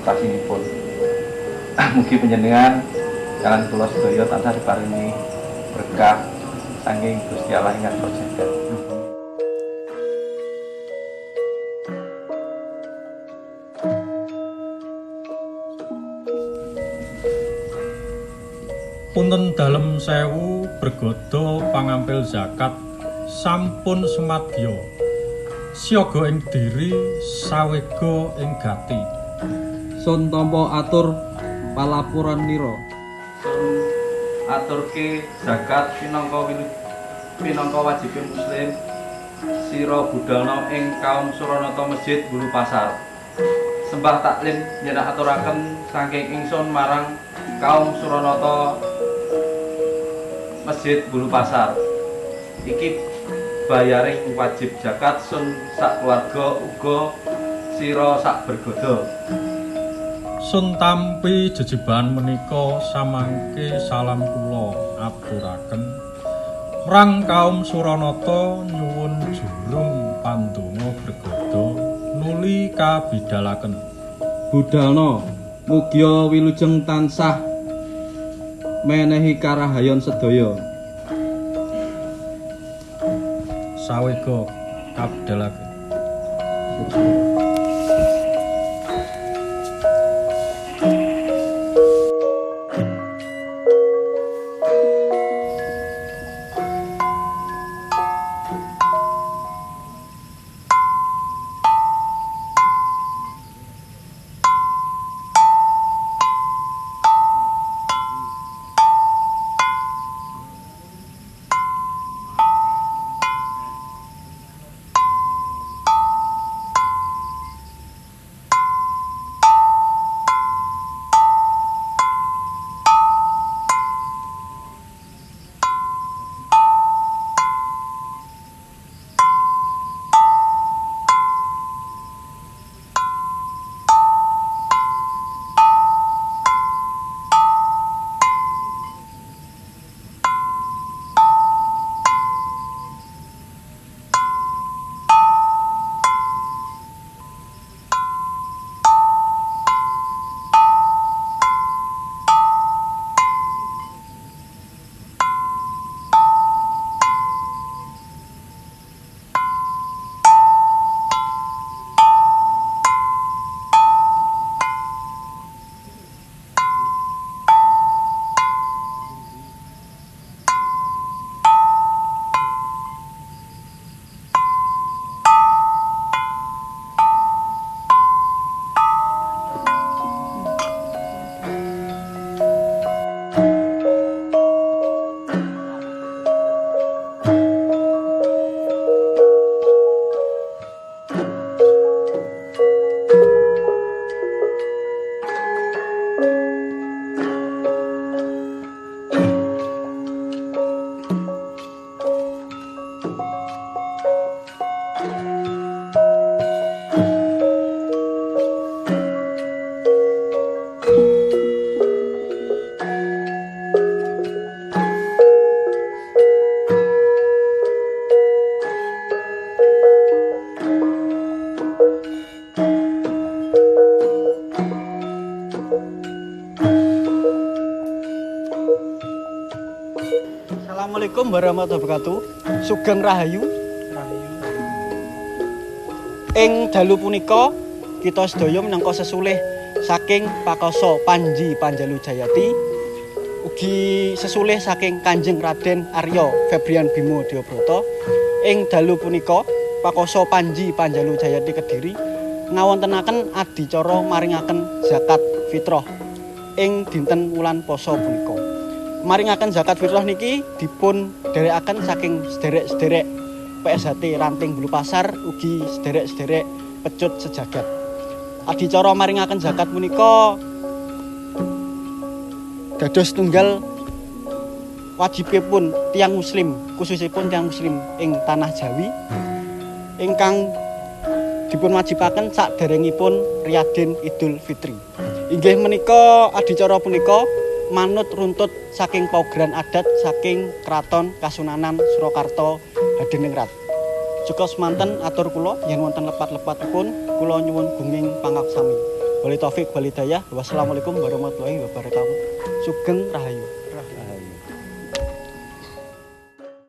partisipasiipun. Mugi panjenengan kaliyan kula sedaya tansah diparingi berkah saking Gusti Allah ingkang prasaja. Punten dalem sewu bergodo pangampil zakat sampun semadya siaga ing diri sawega ing gati sun tampa atur palapuran nira Sun aturke zakat pinangka wajibing muslim sira budalna ing kaum Suranata Masjid Bulu Pasar. Sembah taklim nyerak aturaken saking ingsun marang kaum Suranata Masjid Bulu Pasar. Iki bayaring wajib zakat sun sak keluarga uga sira sak bergodo. sun tampi jejeban menika samangke salam kula aturaken marang kaum Suranata nyuwun jurung pandonga bergodo nuli kabidalaken budalna mugia wilujeng tansah menehi karahayon sedaya sawega kabidalaken. Assalamualaikum warahmatullahi wabarakatuh. Sugeng Rahayu. Ing dalu punika kita sedaya minangka sesulih saking Pakoso Panji Panjalu Jayati ugi sesulih saking Kanjeng Raden Arya Febrian Bimo Dewabrata. Ing dalu punika Pakoso Panji Panjalu Jayati Kediri ngawontenaken adicara maringaken zakat fitrah ing dinten wulan Pasa punika. Maringaken zakat fitrah niki dipun dherekaken saking sederek-sederek PSHT Ranting Bulu Pasar ugi sederek-sederek pecut sejagat. Adicara maringaken zakat punika dados tunggal wajibipun tiyang muslim, khususipun tiyang muslim ing tanah Jawi ingkang dipun wajibaken sakderengipun Riyadin Idul Fitri. Inggih menika adicara punika manut runtut saking paugeran adat saking Kraton Kasunanan Surakarta Hadiningrat. Juga semanten atur kula yen wonten lepat-lepatipun kula nyuwun gunging pangaksami. Wali taufik wal hidayah. Wassalamualaikum warahmatullahi wabarakatuh. Sugeng Rahayu.